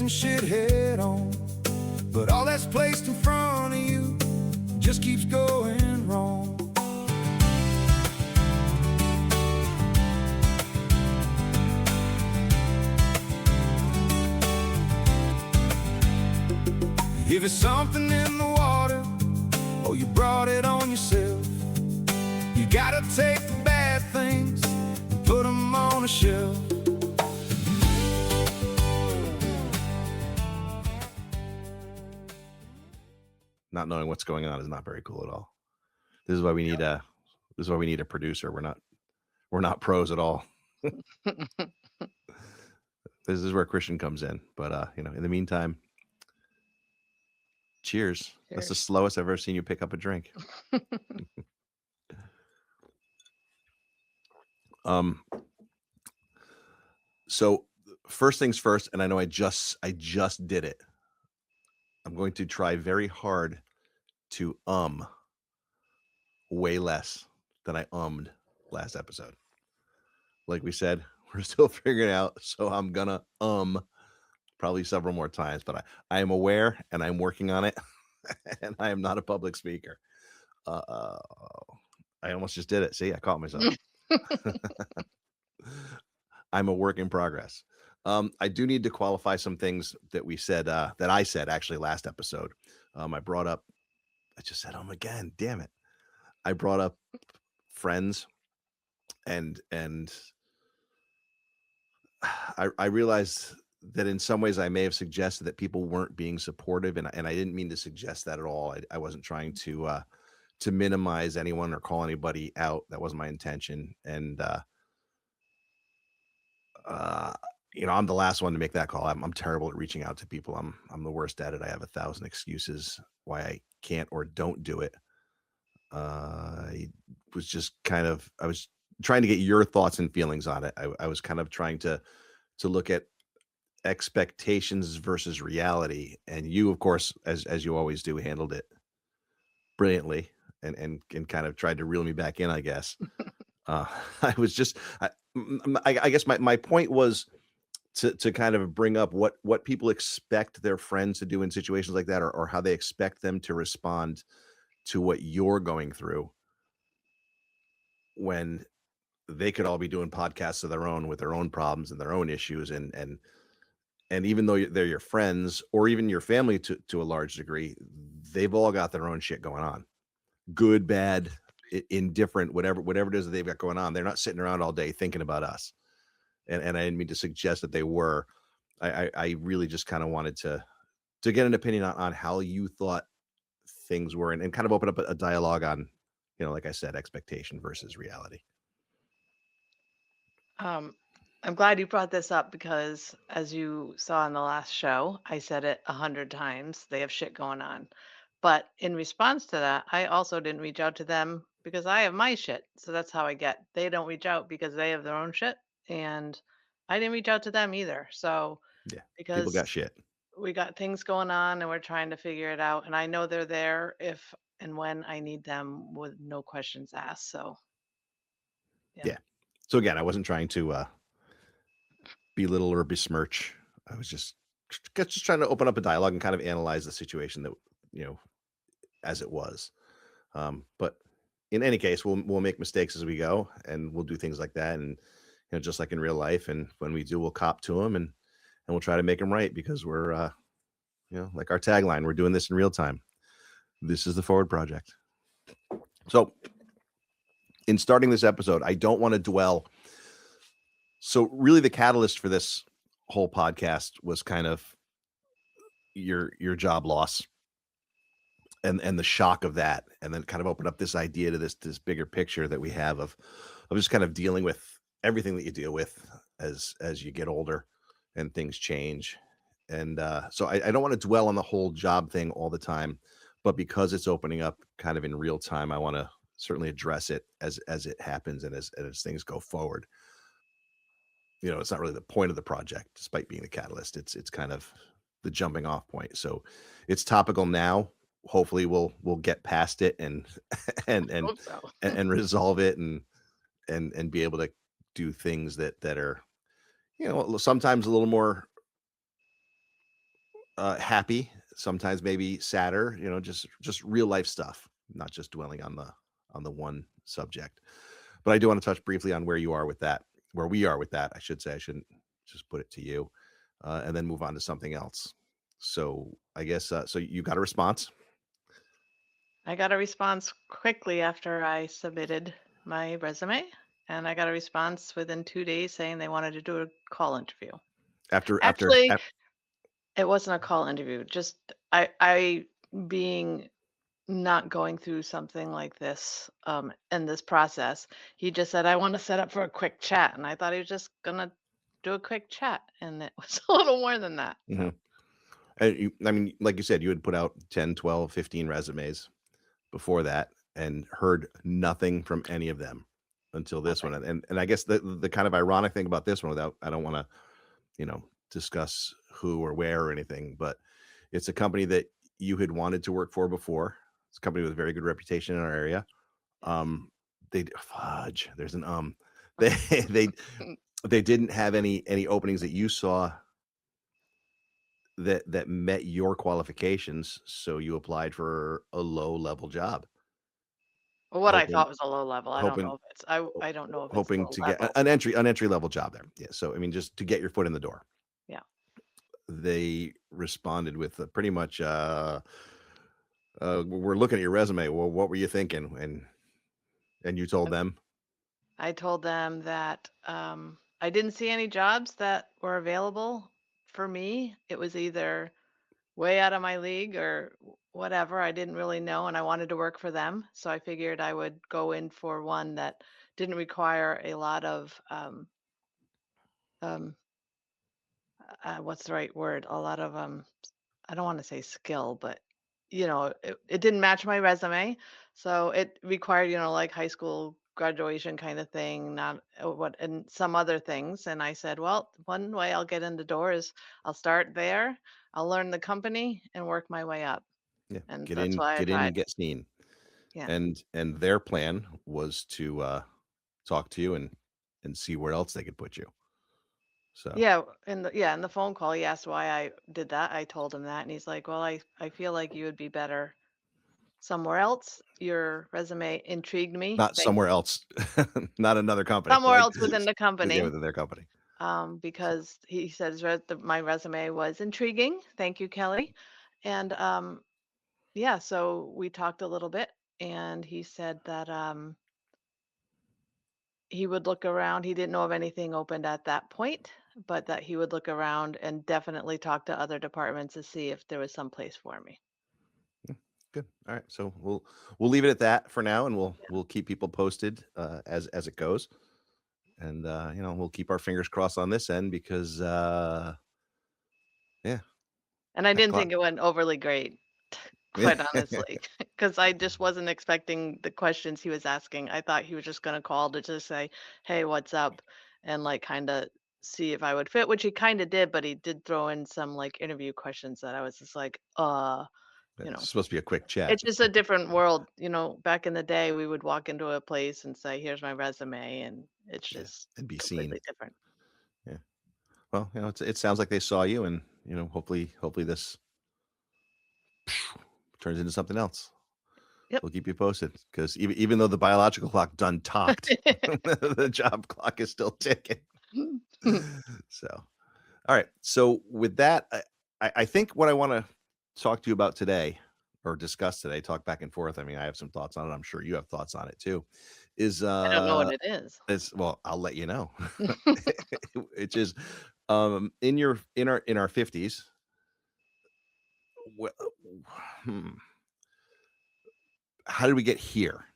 facing shit head on, but all that's placed in front of you just keeps going wrong. If it's something in the water, or you brought it on yourself, you gotta take the bad things and put them on a shelf. Not knowing what's going on is not very cool at all. This is why we need a producer. We're not pros at all. This is where Christian comes in. But in the meantime, cheers. That's the slowest I've ever seen you pick up a drink. So first things first, and I know I just did it. I'm going to try very hard to way less than I ummed last episode. Like we said, we're still figuring it out, so I'm gonna probably several more times, but I am aware and I'm working on it, and I am not a public speaker. I almost just did it. See, I caught myself. I'm a work in progress. I do need to qualify some things that we said, that I said actually last episode. I just said again, damn it. I brought up friends and I realized that in some ways I may have suggested that people weren't being supportive, and I didn't mean to suggest that at all. I wasn't trying to minimize anyone or call anybody out. That wasn't my intention. And I'm the last one to make that call. I'm terrible at reaching out to people. I'm the worst at it. I have 1,000 excuses why I can't or don't do it. I was trying to get your thoughts and feelings on it. I was kind of trying to look at expectations versus reality, and you, of course, as you always do, handled it brilliantly and kind of tried to reel me back in, I guess. I guess my point was to kind of bring up what people expect their friends to do in situations like that, or how they expect them to respond to what you're going through, when they could all be doing podcasts of their own with their own problems and their own issues. And even though they're your friends or even your family to a large degree, they've all got their own shit going on, good, bad, indifferent, whatever it is that they've got going on. They're not sitting around all day thinking about us. And I didn't mean to suggest that they were. I really just kind of wanted to get an opinion on how you thought things were, and kind of open up a dialogue on, like I said, expectation versus reality. I'm glad you brought this up, because as you saw in the last show, I said it 100 times. They have shit going on. But in response to that, I also didn't reach out to them because I have my shit. So that's how I get. They don't reach out because they have their own shit. And I didn't reach out to them either. So Yeah, because people got shit. We got things going on and we're trying to figure it out. And I know they're there if and when I need them with no questions asked. So yeah. So again, I wasn't trying to belittle or besmirch. I was just trying to open up a dialogue and kind of analyze the situation that, as it was. But in any case, we'll make mistakes as we go, and we'll do things like that. And, just like in real life. And when we do, we'll cop to them and we'll try to make them right, because we're, like our tagline, we're doing this in real time. This is the Forward Project. So in starting this episode, I don't want to dwell. So really the catalyst for this whole podcast was kind of your job loss and the shock of that, and then kind of open up this idea to this bigger picture that we have of just kind of dealing with everything that you deal with as you get older and things change. And so I don't want to dwell on the whole job thing all the time, but because it's opening up kind of in real time, I want to certainly address it as it happens and as things go forward. It's not really the point of the project, despite being the catalyst. It's kind of the jumping off point. So it's topical now. Hopefully we'll get past it and and resolve it and be able to do things that are, sometimes a little more happy, sometimes maybe sadder, just real life stuff, not just dwelling on the one subject. But I do want to touch briefly on where you are with that, where we are with that. I should say, I shouldn't just put it to you, and then move on to something else. So I guess so. You got a response I got a response quickly after I submitted my resume, and I got a response within 2 days saying they wanted to do a call interview. after after. Actually, it wasn't a call interview. Just I being not going through something like this in this process. He just said, "I want to set up for a quick chat," and I thought he was just gonna do a quick chat, and it was a little more than that. So Mhm. And I mean, like you said, you had put out 10, 12, 15 resumes before that and heard nothing from any of them until this one. nothing. And I guess the kind of ironic thing about this one, without I don't want to, discuss who or where or anything, but it's a company that you had wanted to work for before. It's a company with a very good reputation in our area. Yes. They fudge. There's an they they they didn't have any openings that you saw that met your qualifications, so you applied for a low level job, What I hoping thought was a low level. I don't hoping know if it's I don't know if it's hoping low to get level. an entry level job there. Yeah, so I mean, just to get your foot in the door. Yeah. They responded with pretty much, "We're looking at your resume. Well, what were you thinking?" And you told them, I told them that I didn't see any jobs that were available for me. It was either way out of my league or whatever. I didn't really know, and I wanted to work for them. So I figured I would go in for one that didn't require a lot of um, what's the right word? A lot of I don't want to say skill, but it didn't match my resume. So it required, like high school graduation kind of thing, not what and some other things. And I said, well, one way I'll get in the door is I'll start there, I'll learn the company and work my way up. "Yeah, And that's why I get in applied. and get seen." Yeah. And their plan was to talk to you and see where else they could put you. So In the phone call, he asked why I did that. I told him that, and he's like, "Well, I feel like you would be better somewhere else. Your resume intrigued me. not somewhere else, not another company, Somewhere like else within the yeah, company." within their company. So Because he says my resume was intriguing. Thank you, Kelly. And yeah, so we talked a little bit, and he said that he would look around. He didn't know of anything opened at that point, but that he would look around and definitely talk to other departments to see if there was some place for me. good. All right. So we'll leave it at that for now, and we'll Yeah. we'll keep people posted as it goes. And we'll keep our fingers crossed on this end because yeah, And I that didn't clock. think it went overly great, quite honestly, because I just wasn't expecting the questions he was asking. I thought he was just going to call to just say, "Hey, what's up?" and like kind of see if I would fit, which he kind of did, but he did throw in some like interview questions that I was just like, you It's know, supposed to be a quick chat. it's just a different world. Back in the day, we would walk into a place and say, "Here's my resume," and it's Yeah, just and be seen. completely different. Yeah. Well, it sounds like they saw you, and hopefully this turns into something else. Yep. We'll keep you posted because even though the biological clock done talked, the job clock is still ticking. So, all right. So with that, I think what I want to talk to you about today or discuss today, talk back and forth. I mean, I have some thoughts on it. I'm sure you have thoughts on it too. Is I don't know what it is. well, I'll let you know. Which is in our 50s. Wh- hmm, how did we get here?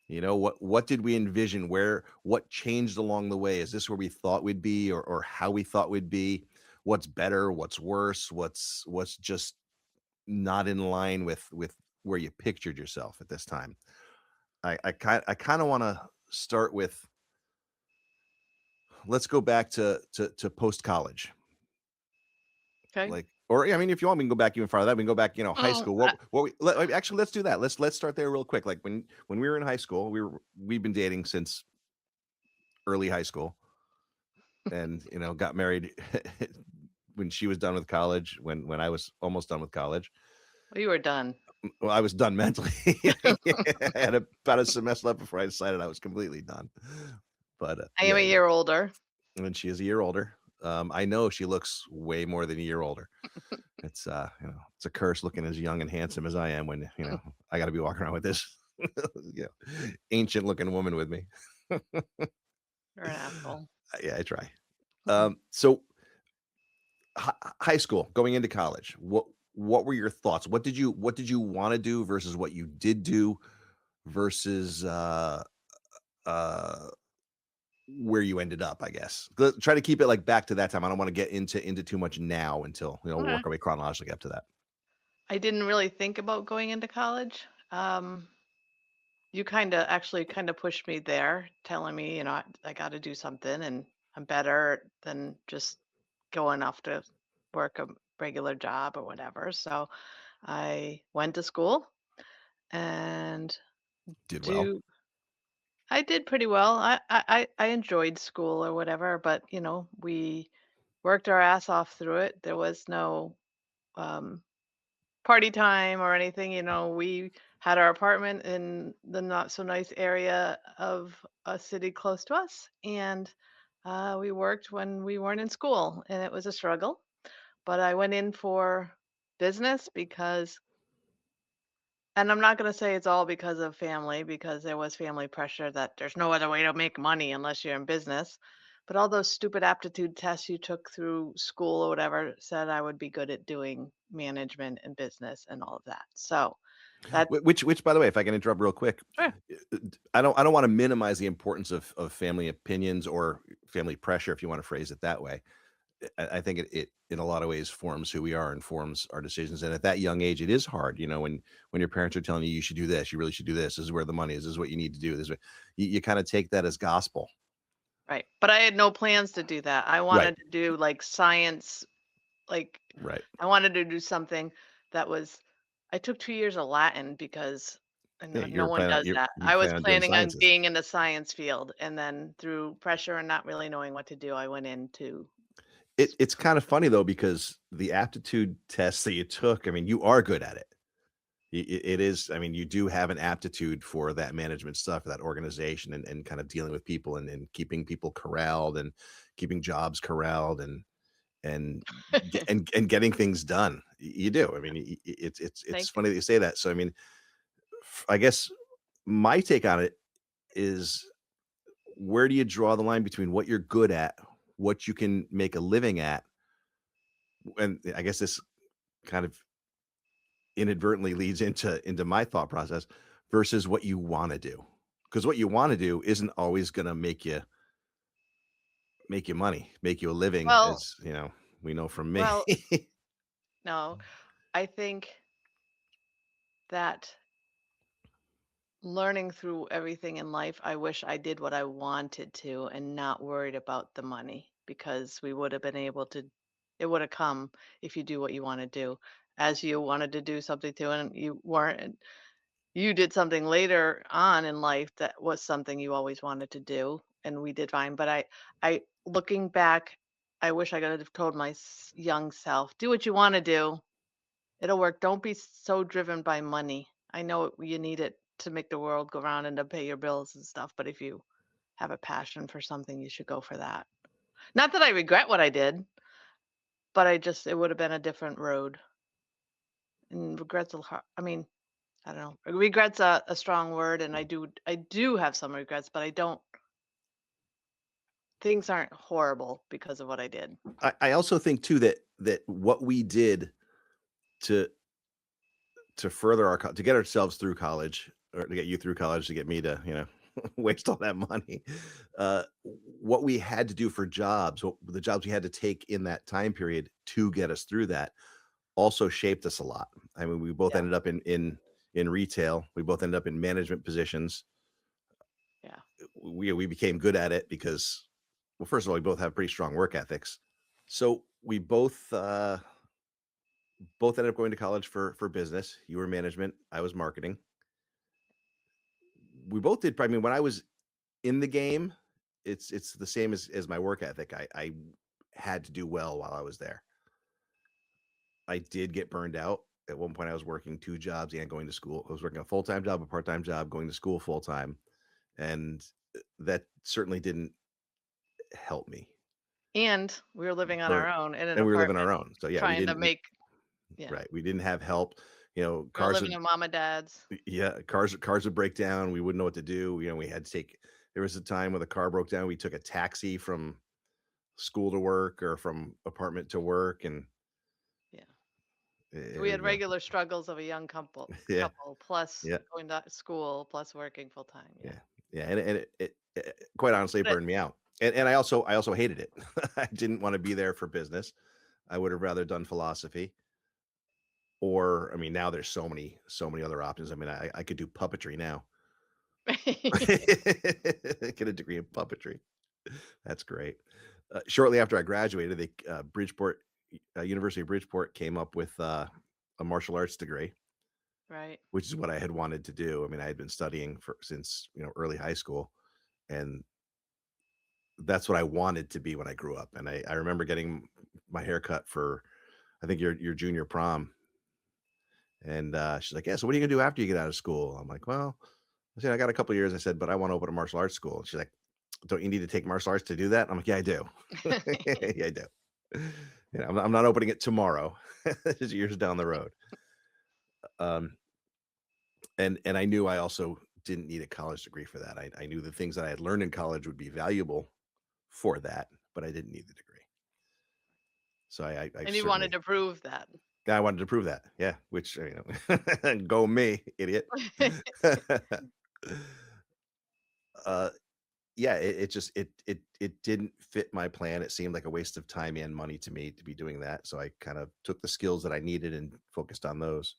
What did we envision? What changed along the way? Is this where we thought we'd be, or how we thought we'd be? What's better? What's worse? What's just not in line with where you pictured yourself at this time? I kind of want to start with, let's go back to post college. Okay. Like, or yeah, I mean, if you want, we can go back even farther. That we can go back, high Oh, school. Actually, let's do that. Let's start there real quick. Like when we were in high school, we've been dating since early high school, and got married when she was done with college, when I was almost done with college. Well, you were done. Well, I was done mentally. I had about a semester left before I decided I was completely done. But I am a year older. and she is a year older. I know she looks way more than a year older. It's it's a curse looking as young and handsome as I am when I got to be walking around with this ancient looking woman with me. You're an asshole. Yeah, I try. So high school, going into college, what were your thoughts? What did you want to do versus what you did do versus uh where you ended up, I guess. Try to keep it like back to that time. I don't want to get into too much now until we'll Okay. work our way chronologically up to that. I didn't really think about going into college. You kind of pushed me there, telling me, I got to do something and I'm better than just going off to work a regular job or whatever. So I went to school and Did well. do I did pretty well. I enjoyed school or whatever, but we worked our ass off through it. There was no um, party time or anything. We had our apartment in the not so nice area of a city close to us, and we worked when we weren't in school, and it was a struggle. But I went in for business because, and I'm not going to say it's all because of family, because there was family pressure that there's no other way to make money unless you're in business. But all those stupid aptitude tests you took through school or whatever said I would be good at doing management and business and all of that. So that, Which, by the way, if I can interrupt real quick, sure. I don't want to minimize the importance of family opinions or family pressure, if you want to phrase it that way. I think it in a lot of ways forms who we are and forms our decisions. And at that young age, it is hard, when your parents are telling you should do this, you really should do this. This is where the money is. This is what you need to do. You kind of take that as gospel. Right. But I had no plans to do that. I Right. wanted to do like science, like Right. I wanted to do something that was, I took 2 years of Latin because Yeah, no one does that. you I was plan on doing planning on sciences. being in the science field. And then through pressure and not really knowing what to do, I went into, It's kind of funny though, because the aptitude tests that you took, I mean, you are good at it. It is, I mean, you do have an aptitude for that management stuff, that organization and kind of dealing with people and keeping people corralled and keeping jobs corralled and and getting things done. You do. I mean, it's thank you. funny that you say that. So I mean, I guess my take on it is, where do you draw the line between what you're good at, what you can make a living at, and I guess this kind of inadvertently leads into my thought process versus what you want to do, because what you want to do isn't always going to make you money, make you a living, Well, as we know from me. well, no, I think that learning through everything in life, I wish I did what I wanted to and not worried about the money, because we would have been able to, it would have come if you do what you want to do. As you wanted to do something too, and you weren't, you did something later on in life that was something you always wanted to do, and we did fine. But looking back, I wish I could have told my young self, do what you want to do. It'll work. Don't be so driven by money. I know you need it to make the world go round and to pay your bills and stuff, but if you have a passion for something, you should go for that. Not that I regret what I did, but it would have been a different road. And regrets, I mean, I don't know. Regrets a strong word, and I do have some regrets, but I don't. Things aren't horrible because of what I did. I also think too that what we did to further to get ourselves through college, or to get you through college, to get me to waste all that money, what we had to do for jobs, the jobs we had to take in that time period to get us through that, also shaped us a lot. I mean, we both Yeah, ended up in retail. We both ended up in management positions. yeah. We became good at it because, well, first of all, we both have pretty strong work ethics. So we both ended up going to college for business. You were management, I was marketing. We both did. I mean, when I was in the game, it's the same as my work ethic. I had to do well while I was there. I did get burned out. At one point, I was working 2 jobs and going to school. I was working a full-time job, a part-time job, going to school full-time, and, that certainly didn't help me. And we were living on Burn our own in an and we were living apartment our own. So, yeah, we trying to didn't we make yeah, right, we didn't have help. we were Cars living would in mom and dad's. yeah, cars would break down. We wouldn't know what to do. We had to take there was a time when the car broke down, we took a taxi from school to work or from apartment to work, and, Yeah. So we eh, had regular struggles of a young yeah, couple plus yeah, going to school plus working full time. Yeah. yeah, yeah, and quite honestly, it But burned me out. And I also hated it. I didn't wanna be there for business. I would have rather done philosophy, or, I mean, now there's so many other options. I mean, I could do puppetry now. Get a degree in puppetry. That's great. Shortly after I graduated, University of Bridgeport came up with a martial arts degree, right. which is what I had wanted to do. I mean, I had been studying since early high school, and that's what I wanted to be when I grew up. And I remember getting my hair cut for I think your junior prom, and she's like, "Yeah, so what are you gonna do after you get out of school?" I'm like, "Well," I said, "I got a couple years." I said, "But I want to open a martial arts school." She's like, "Don't you need to take martial arts to do that?" I'm like, "Yeah, I do. Yeah, I do." I'm not opening it tomorrow. It's years down the road. Um, and I knew I also didn't need a college degree for that. I knew the things that I had learned in college would be valuable for that, but I didn't need the degree. So I And you wanted certainly to prove that. I wanted to prove that. Yeah, which go me, idiot. uh, yeah, it just it didn't fit my plan. It seemed like a waste of time and money to me to be doing that. So I kind of took the skills that I needed and focused on those.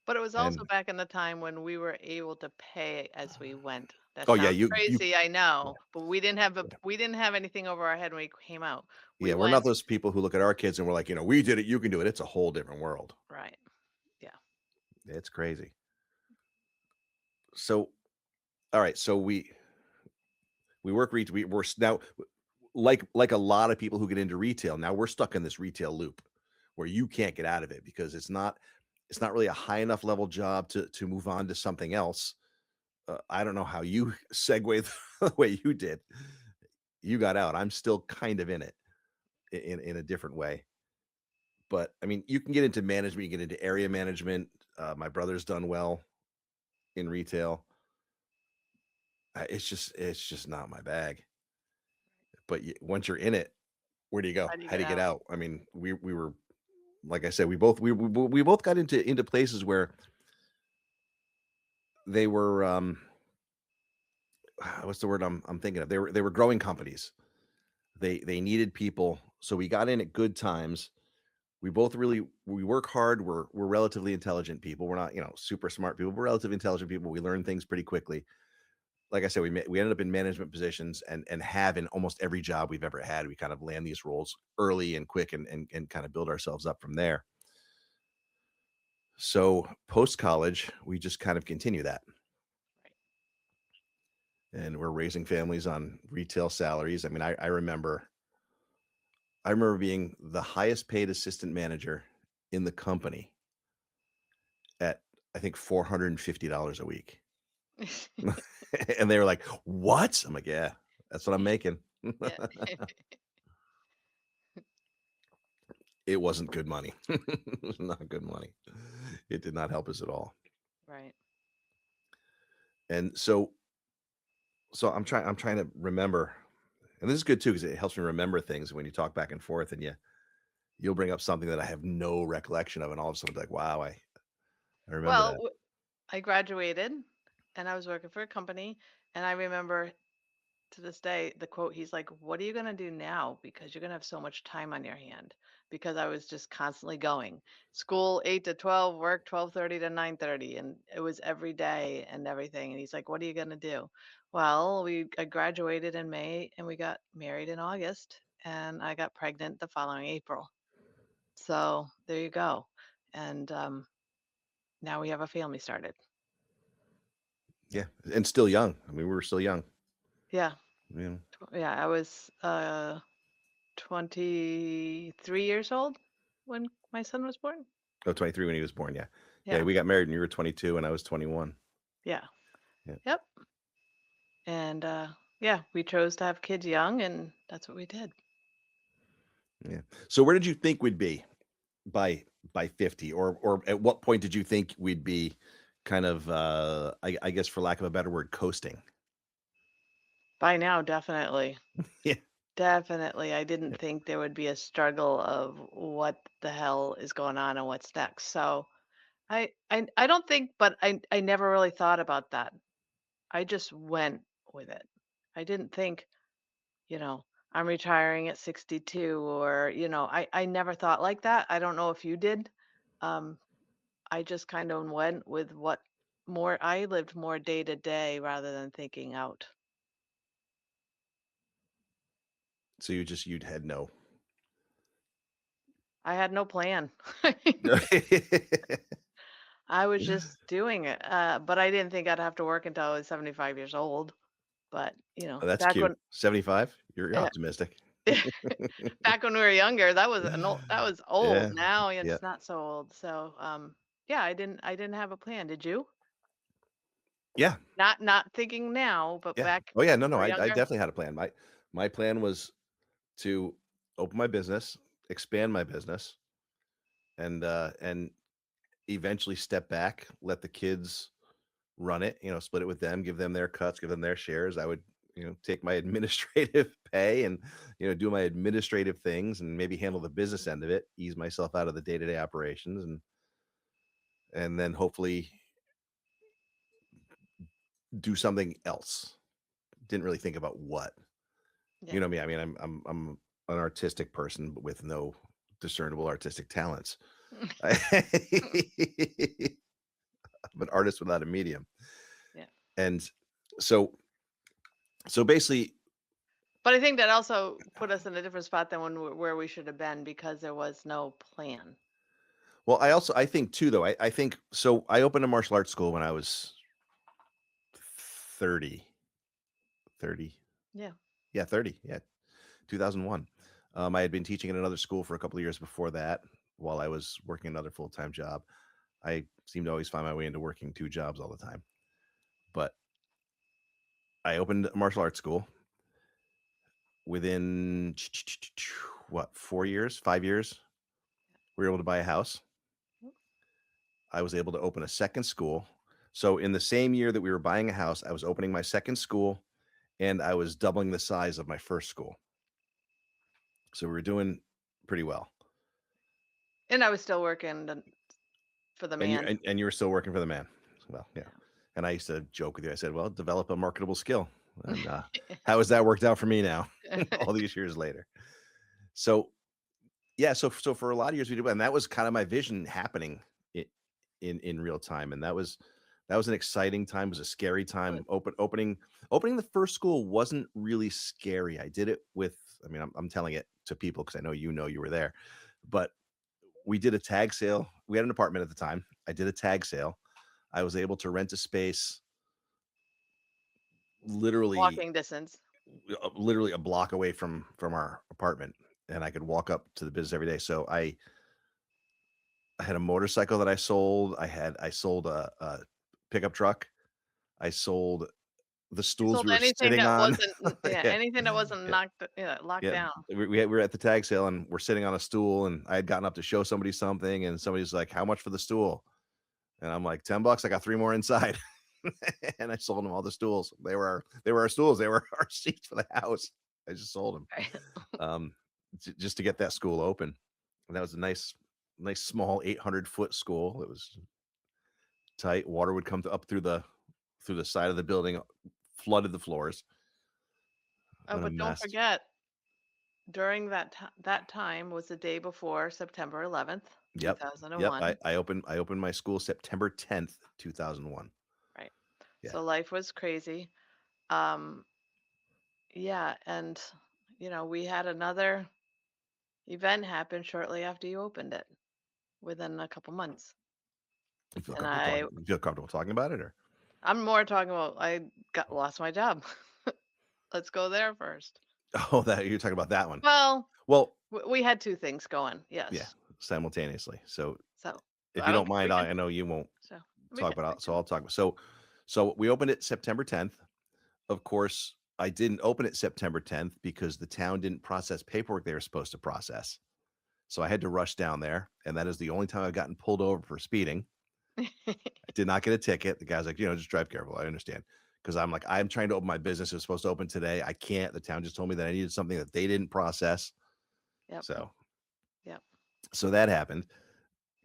But it was also And back in the time when we were able to pay as we went. That oh yeah, sounds you crazy, I yeah, know, but yeah. we didn't have anything over our head when we came out. We Yeah, we're not went those people who look at our kids and we're like, we did it, you can do it. It's a whole different world. right. Yeah. It's crazy. So, all right, so we work we're now like a lot of people who get into retail. Now we're stuck in this retail loop where you can't get out of it because it's not really a high enough level job to move on to something else. I don't know how you segue the way you did. You got out. I'm still kind of in it in a different way. But I mean, you can get into management, you get into area management. My brother's done well in retail. It's just not my bag. But once you're in it, where do you go? How do you How get do you get out? out? I mean, we were like I said, we both got into places where they were what's the word I'm thinking of? They were growing companies. They needed people, so we got in at good times. We work hard. We're relatively intelligent people. We're not super smart people. We're relatively intelligent people. We learn things pretty quickly. Like I said, we ended up in management positions and have in almost every job we've ever had. We kind of land these roles early and quick and kind of build ourselves up from there. So post college, we just kind of continue that, Right. and we're raising families on retail salaries. I mean, I remember being the highest paid assistant manager in the company at I think $450 a week. And they were like, "What?" I'm like, "Yeah, that's what I'm making." Yeah. It wasn't good money. It was not good money. It did not help us at all. Right. And so I'm trying to remember, and this is good too because it helps me remember things when you talk back and forth, and you'll bring up something that I have no recollection of, and all of a sudden, like, wow, I remember Well, that. I graduated and I was working for a company and I remember to this day, the quote, he's like, "What are you going to do now? Because you're going to have so much time on your hand." Because I was just constantly going school 8 to 12, work 12:30 to 9:30, and it was every day and everything. And he's like, "What are you going to do?" Well, I graduated in May and we got married in August, and I got pregnant the following April. So there you go. And now we have a family started. Yeah, and still young. I mean, we were still young. Yeah, Yeah. yeah. I was 23 years old when my son was born. Oh, 23 when he was born. Yeah. Yeah. Yeah. We got married and you were 22 and I was 21. Yeah. Yeah. Yep. And yeah, we chose to have kids young, and that's what we did. Yeah. So where did you think we'd be by 50, or at what point did you think we'd be kind of I guess for lack of a better word, coasting? By now, definitely. Yeah. Definitely. I didn't think there would be a struggle of what the hell is going on and what's next. So I don't think, but I never really thought about that. I just went with it. I didn't think, you know, I'm retiring at 62, or, I never thought like that. I don't know if you did. Um, I just kind of went with what more I lived more day to day rather than thinking out. So you'd had no. I had no plan. No. I was just doing it. But I didn't think I'd have to work until I was 75 years old. But, Oh, that's back cute. when 75? You're yeah, optimistic. back when we were younger, that was old. Yeah. Now Yeah. it's not so old. So, yeah, I didn't have a plan. Did you? Yeah. Not thinking now, but Yeah. back Oh yeah, no, when no. we were I younger? definitely had a plan. My plan was to open my business, expand my business, and eventually step back, let the kids run it, split it with them, give them their cuts, give them their shares. I would, take my administrative pay and, do my administrative things and maybe handle the business end of it, ease myself out of the day-to-day operations and then hopefully do something else. Didn't really think about what. Yeah. You know me. I mean, I'm an artistic person but with no discernible artistic talents. I'm an artist without a medium. Yeah. And so basically, But I think that also put us in a different spot than where we should have been because there was no plan. well, I think too, though, I think so. I opened a martial arts school when I was 30, 30. Yeah. Yeah, 30. Yeah, 2001. I had been teaching in another school for a couple of years before that while I was working another full-time job. I seem to always find my way into working two jobs all the time. But I opened a martial arts school within what, 4 years, 5 years. We were able to buy a house. I was able to open a second school. So in the same year that we were buying a house, I was opening my second school and I was doubling the size of my first school. So we were doing pretty well. And I was still working for the And man. you were still working for the man. Well, yeah. And I used to joke with you. I said, "Well, develop a marketable skill." And how has that worked out for me now, all these years later? So yeah, so for a lot of years we did, and that was kind of my vision happening in real time, and that was an exciting time. It was a scary time. Opening the first school wasn't really scary. I did it with, I mean, I'm telling it to people because I know you were there, but we did a tag sale. We had an apartment at the time. I did a tag sale. I was able to rent a space literally Walking distance. literally a block away from our apartment, and I could walk up to the business every day. So I had a motorcycle that I sold. I sold a pickup truck. I sold the You stools sold we were anything sitting that on. wasn't yeah, Yeah, anything that wasn't yeah, locked yeah. down. We were at the tag sale and we're sitting on a stool, and I had gotten up to show somebody something, and somebody's like, "How much for the stool?" And I'm like, $10. I got 3 more inside. And I sold them all the stools. They were our stools. They were our seats for the house. I just sold them. Right. Um, just to get that school open. And that was a nice small 800-foot school. It was tight. Water would come up through the side of the building, flooded the floors. Oh, What a but don't mess. forget, during that time was the day before September 11th, Yep. Yep. 2001. I opened my school September 10th, 2001. Right. Yeah. So life was crazy. Um, yeah, and we had another event happen shortly after you opened it, within a couple months. And You feel comfortable talking about it, or? I'm more talking about I got lost my job. Let's go there first. Oh, that you're talking about that one. Well, Well, we had two things going. yeah. Yes. simultaneously. So So if I you don't don't care. We mind, can. I know you won't So we talk can. about We it. So can. I'll talk. So we opened it September 10th. Of course, I didn't open it September 10th because the town didn't process paperwork they were supposed to process. So I had to rush down there, and that is the only time I've gotten pulled over for speeding. I did not get a ticket. The guy's like, just drive careful. I understand. Because I'm like, I'm trying to open my business. It was supposed to open today. I can't. The town just told me that I needed something that they didn't process. Yep. So, Yep. so that happened.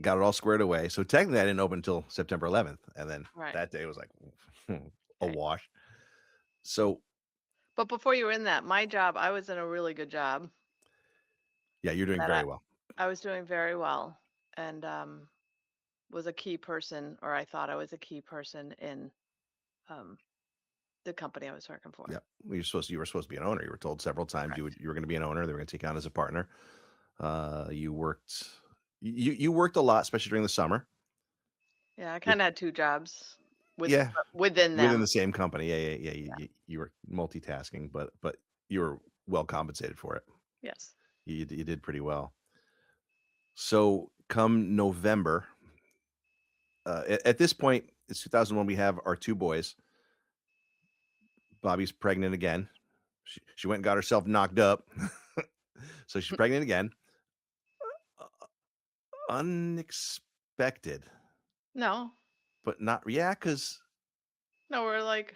Got it all squared away. So technically, I didn't open until September 11th, and then Right. that day was like a Okay. wash. So But before you were in that, my job, I was in a really good job yeah, you're doing that very well. I was doing very well, and was a key person, or I thought I was a key person in um, the company I was working for. Yeah, you were supposed to be an owner. You were told several times Correct. you were going to be an owner. They were going to take you on as a partner. You worked you worked a lot, especially during the summer. Yeah, I Which kind of had two jobs yeah, within within them. the same company. Yeah. You were multitasking, but you were well compensated for it. Yes. You did pretty well. So come November, at this point, it's 2001. We have our two boys. Bobby's pregnant again. She went and got herself knocked up, so she's pregnant again. Uh, Unexpected, No, but not yeah, because no, we're like,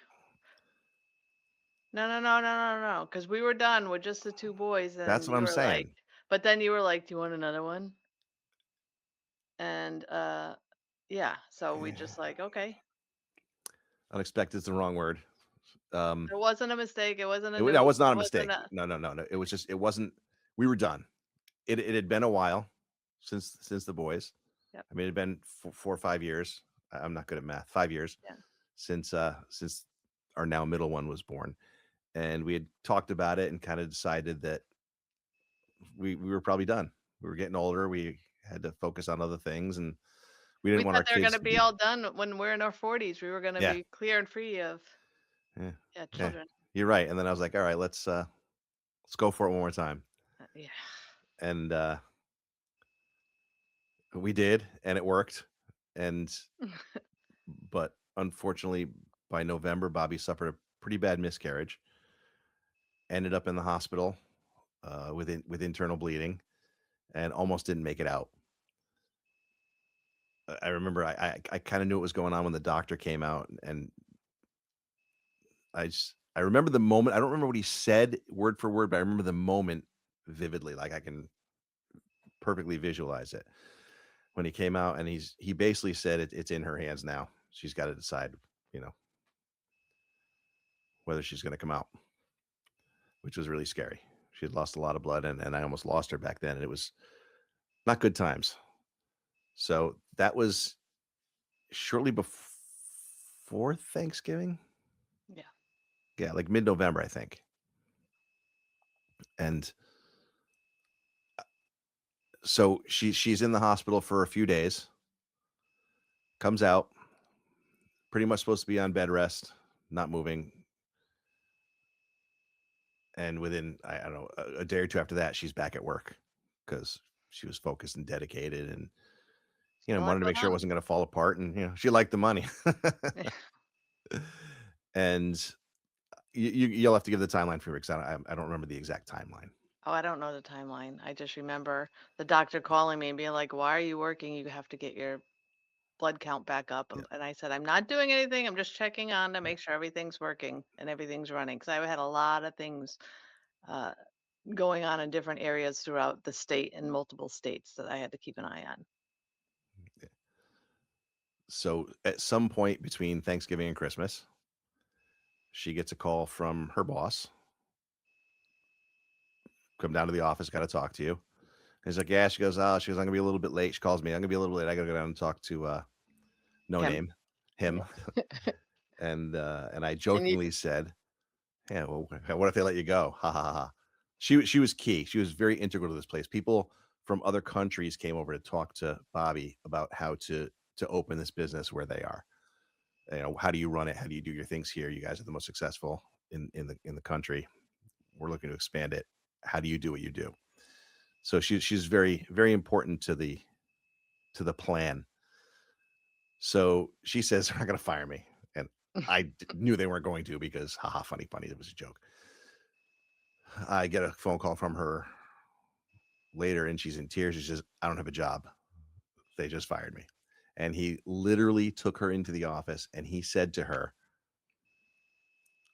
no, no, no, no, no, no, because we were done with just the two boys, that's and what you I'm were like, saying. but then you were like, do you want another one? And yeah, so we just like, okay. Unexpected is the wrong word. It wasn't a mistake. It wasn't a That noob. was not It a wasn't mistake. a No. It was just it wasn't. We were done. It had been a while since the boys. Yep. I mean, it had been 4 or 5 years. I'm not good at math. 5 years Yeah. since our now middle one was born, and we had talked about it and kind of decided that we were probably done. We were getting older. We had to focus on other things, and we We didn't want thought our they were kids gonna to be be. all done when we're in our 40s. We were gonna Yeah, be clear and free of, yeah, yeah, yeah. children. You're right. And then I was like, all right, let's go for it one more time, Yeah. and we did, and it worked. And but unfortunately, by November, Bobby suffered a pretty bad miscarriage. Ended up in the hospital with internal bleeding, and almost didn't make it out. I remember I kind of knew what was going on when the doctor came out, and I remember the moment. I don't remember what he said word for word, but I remember the moment vividly. Like I can perfectly visualize it when he came out, and he basically said it's in her hands now. She's got to decide, you know, whether she's going to come out, which was really scary. She had lost a lot of blood, and I almost lost her back then, and it was not good times. So that was shortly before Thanksgiving. Yeah. Yeah, like mid-November, I think. And so she's in the hospital for a few days, comes out, pretty much supposed to be on bed rest, not moving. And within, I don't know, a day or two after that, she's back at work because she was focused and dedicated and, A lot wanted to make going sure it on. wasn't going to fall apart. And, she liked the money. And you'll have to give the timeline for me because I don't remember the exact timeline. Oh, I don't know the timeline. I just remember the doctor calling me and being like, "Why are you working? You have to get your blood count back up." Yeah. And I said, "I'm not doing anything. I'm just checking on to make sure everything's working and everything's running." Because I had a lot of things uh, going on in different areas throughout the state and multiple states that I had to keep an eye on. So at some point between Thanksgiving and Christmas, she gets a call from her boss. Come down to the office, got to talk to you. He's like, yeah. She goes, I'm gonna be a little bit late. She calls me, I'm gonna be a little late. I gotta go down and talk to no Him. name, Yeah. him. And I And you, jokingly said, yeah, well, what if they let you go? Ha ha ha. She was key. She was very integral to this place. People from other countries came over to talk to Bobby about how to open this business where they are. How do you run it? How do you do your things here? You guys are the most successful in the country. We're looking to expand it. How do you do what you do? So she's very, very important to the plan. So she says, "They're not gonna fire me." And knew they weren't going to because haha, funny, funny. It was a joke. I get a phone call from her later and she's in tears. She says, "I don't have a job. They just fired me." And he literally took her into the office and he said to her,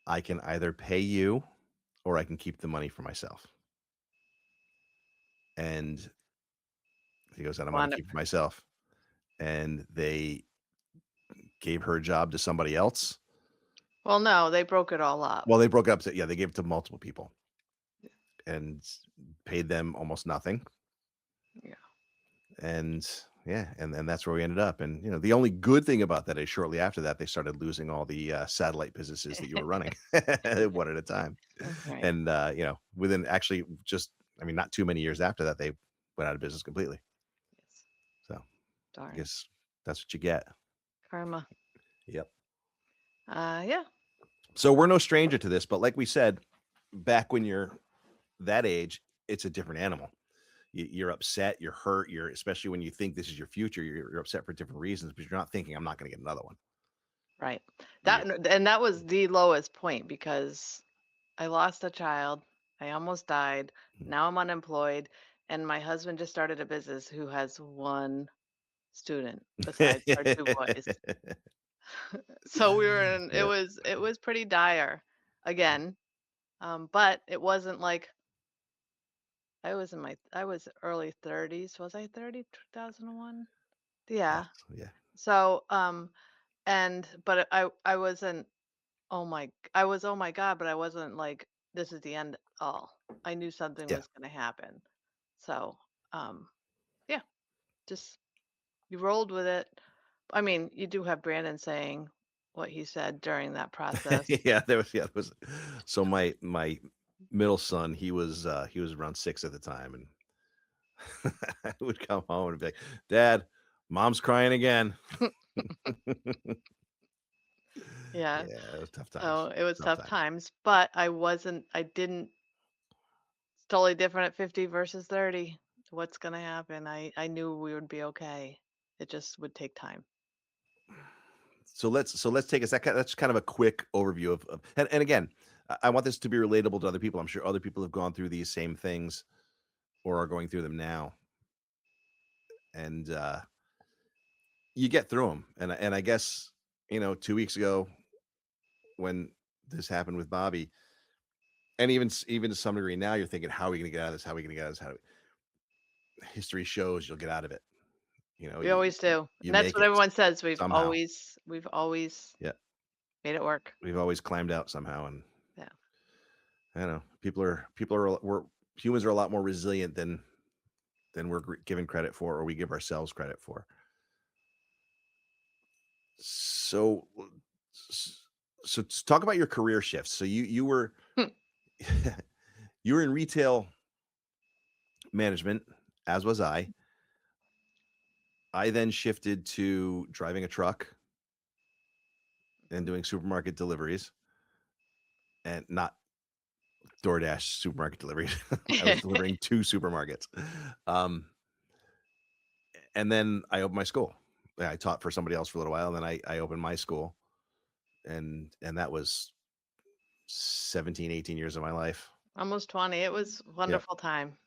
"I can either pay you or I can keep the money for myself." And he goes, "And I'm going to Wonder keep it myself." And they gave her a job to somebody else. Well, no, they broke it all up. Well, they broke up. Yeah, they gave it to multiple people and paid them almost nothing. Yeah. And yeah, and that's where we ended up. And the only good thing about that is shortly after that, they started losing all the satellite businesses that you were running one at a time. Right. And within actually just, I mean, not too many years after that, they went out of business completely. Yes. So I Darn. guess that's what you get. Karma. Yep. Yeah. So we're no stranger to this, but like we said, back when you're that age, it's a different animal. You're upset, you're hurt, you're especially when you think this is your future, you're upset for different reasons, but you're not thinking, I'm not going to get another one. Right. You're, That was the lowest point because I lost a child. I almost died. Now I'm unemployed, and my husband just started a business who has one student besides our two boys. So we were in yeah, it was pretty dire again. But it wasn't like I was early 30s. Was I 30 2001? Yeah. yeah, So but I wasn't I was oh my god, but I wasn't like this is the end all. I knew something yeah. was going to happen. So, yeah, just you rolled with it. I mean, you do have Brandon saying what he said during that process. There was. So my middle son, he was around 6 at the time, and I would come home and be like, "Dad, mom's crying again." Yeah. Yeah, it was tough So times. it was Tough tough times. times, but I didn't, it's totally different at 50 versus 30. What's going to happen? I knew we would be okay. It just would take time. So let's take a second. That's kind of a quick overview of and again, I want this to be relatable to other people. I'm sure other people have gone through these same things or are going through them now. And you get through them. And I guess, 2 weeks ago when this happened with Bobby, and even to some degree now, you're thinking, how are we going to get out of this? How are we going to get out of this? History shows you'll get out of it. We You, always do. you And that's make what it everyone says. somehow. We've always Yeah, made it work. we've always climbed out somehow. And Yeah. I don't know, we're humans are a lot more resilient than we're given credit for, or we give ourselves credit for. So, so talk about your career shifts. So you were Hmm. you were in retail management, as was I. I then shifted to driving a truck and doing supermarket deliveries, and not DoorDash supermarket deliveries. I was delivering to supermarkets. Um, and then I opened my school. I taught for somebody else for a little while, and then I opened my school, and that was 17, 18 years of my life. Almost 20. It was a Yep. wonderful time.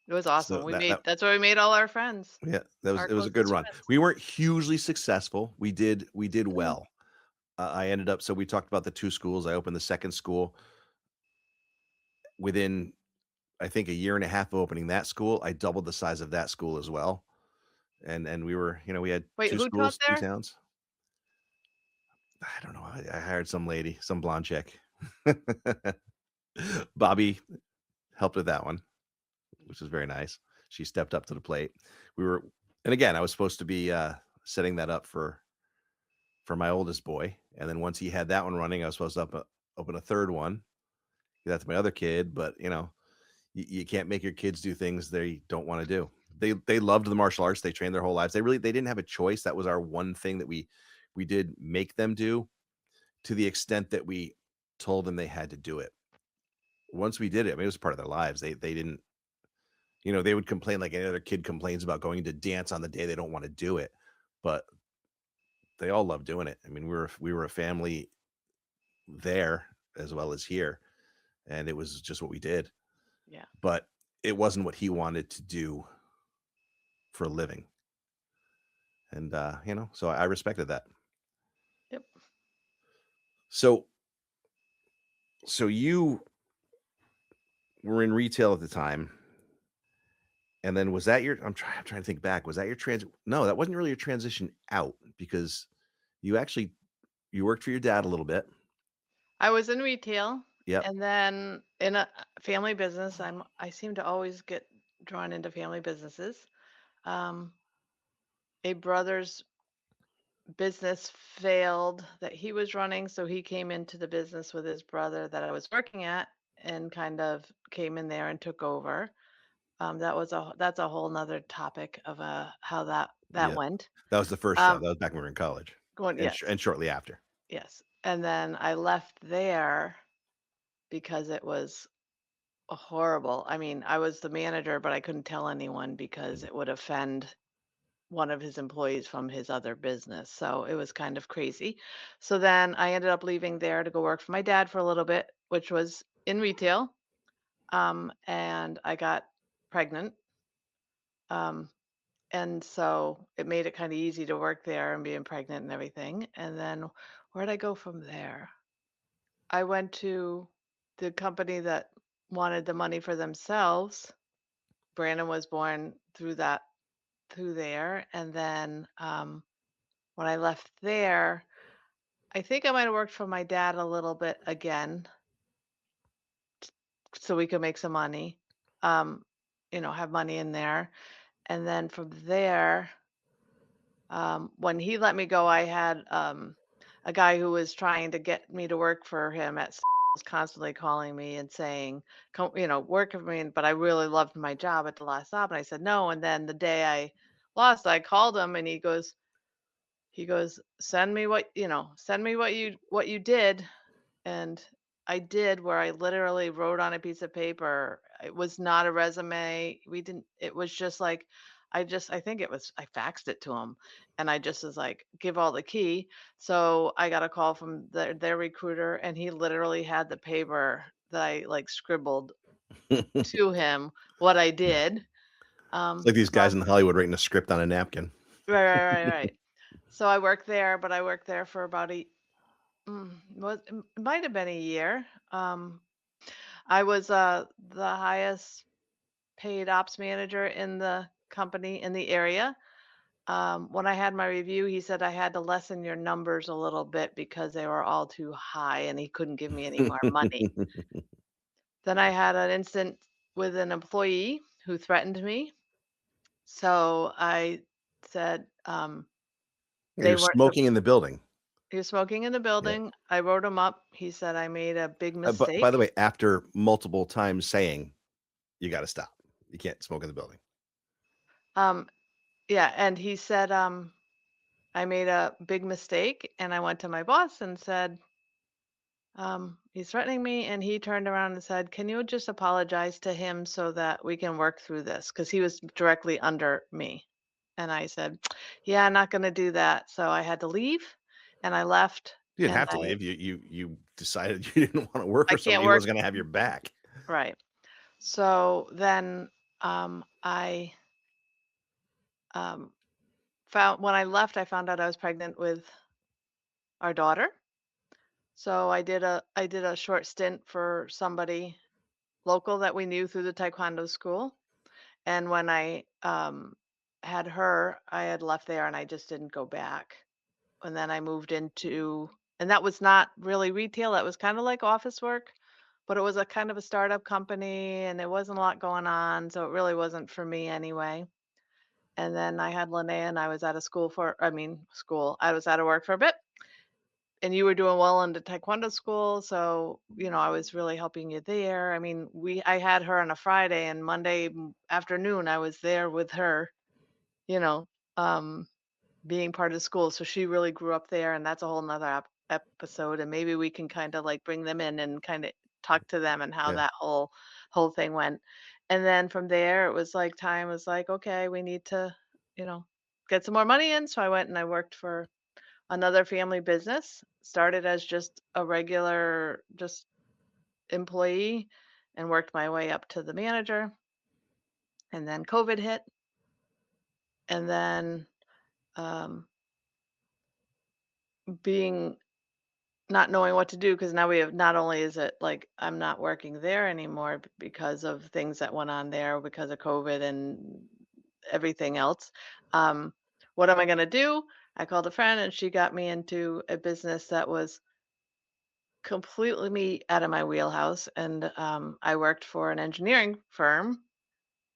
It was awesome. So that That's where we made all our friends, yeah, that was our it was a good closest run. friends. We weren't hugely successful. We did Mm. well. I ended up, so we talked about the 2 schools. I opened the second school within, I think, a year and a half of opening that school. I doubled the size of that school as well. And we were, we had Wait, 2 who taught schools, 2 there? towns. I don't know. I hired some lady, some blonde chick. Bobby helped with that one, which was very nice. She stepped up to the plate. We were, and again, I was supposed to be setting that up for my oldest boy, and then once he had that one running, I was supposed to open a third one. That's my other kid, but you can't make your kids do things they don't want to do. They loved the martial arts. They trained their whole lives. They didn't have a choice. That was our one thing that we did make them do, to the extent that we told them they had to do it. Once we did it, I mean, it was part of their lives. They didn't, they would complain like any other kid complains about going to dance on the day they don't want to do it, but they all love doing it. I mean, we were a family there as well as here, and it was just what we did. Yeah. But it wasn't what he wanted to do for a living, and so I respected that. Yep. So, so you were in retail at the time, and then was that your? I'm trying to think back. Was that your trans? No, that wasn't really your transition out because you actually you worked for your dad a little bit. I was in retail Yep. and then in a family business. I seem to always get drawn into family businesses. Um, a brother's business failed that he was running, so he came into the business with his brother that I was working at and kind of came in there and took over. That's a whole nother topic of how that Yeah. went. That was the first job. Um, That was back when we were in college, going and yes, and shortly after. yes, and then I left there because it was horrible. I mean, I was the manager, but I couldn't tell anyone because Mm. it would offend one of his employees from his other business. So it was kind of crazy. So then I ended up leaving there to go work for my dad for a little bit, which was in retail. And I got pregnant. Um, and so it made it kind of easy to work there and being pregnant and everything. And then where'd I go from there? I went to the company that wanted the money for themselves. Brandon was born through there. And then when I left there, I think I might have worked for my dad a little bit again so we could make some money, um, have money in there. And then from there, when he let me go, I had a guy who was trying to get me to work for him was constantly calling me and saying, "Come, work for me." But I really loved my job at the last job, and I said no. And then the day I lost, I called him, and he goes, send me what you did. And I did, where I literally wrote on a piece of paper. It was not a resume. We didn't, it was just like, I think I faxed it to him, and I just was like, give all the key. So I got a call from their recruiter, and he literally had the paper that I like scribbled It's to him what I did. like these So guys in Hollywood writing a script on a napkin. right. So I worked there, but I worked there for about it might have been a year. I was the highest paid ops manager in the company in the area. When I had my review, he said I had to lessen your numbers a little bit because they were all too high and he couldn't give me any more money. Then I had an incident with an employee who threatened me. So I said they You're weren't. smoking in the building. He was smoking in the Yeah. building. I wrote him up. He said I made a big But by the mistake. way, after multiple times saying, "You gotta stop. You can't smoke in the building." Um, yeah, and he said I made a big mistake, and I went to my boss and said, he's threatening me. And he turned around and said, can you just apologize to him so that we can work through this? Because he was directly under me. And I said, yeah, I'm not going to do that. So I had to leave, and I left. You didn't And have to leave. You decided you didn't wanna work I for can't somebody who work. wasn't gonna have your back. Right. So then I um, found when I left, I found out I was pregnant with our daughter. So I did a short stint for somebody local that we knew through the taekwondo school. And when I had her, I had left there and I just didn't go back. And then I moved into, and that was not really retail. That was kind of like office work, but it was a kind of a startup company and there wasn't a lot going on. So it really wasn't for me anyway. And then I had Linnea and I was out of school school. I was out of work for a bit, and you were doing well in the taekwondo school, so I was really helping you there. I mean, I had her on a Friday, and Monday afternoon I was there with her, you know um being part of the school. So she really grew up there, and that's a whole nother episode, and maybe we can kind of like bring them in and kind of talk to them and how Yeah. that whole thing went. And then from there, it was like time was like, okay, we need to, you know, get some more money in. So I went and I worked for another family business. Started as just a regular, just employee, and worked my way up to the manager. And then COVID hit, and then um, being not knowing what to do, because now we have, not only is it like I'm not working there anymore because of things that went on there because of COVID and everything else. Um, what am I going to do? I called a friend and she got me into a business that was completely me out of my wheelhouse. And I worked for an engineering firm,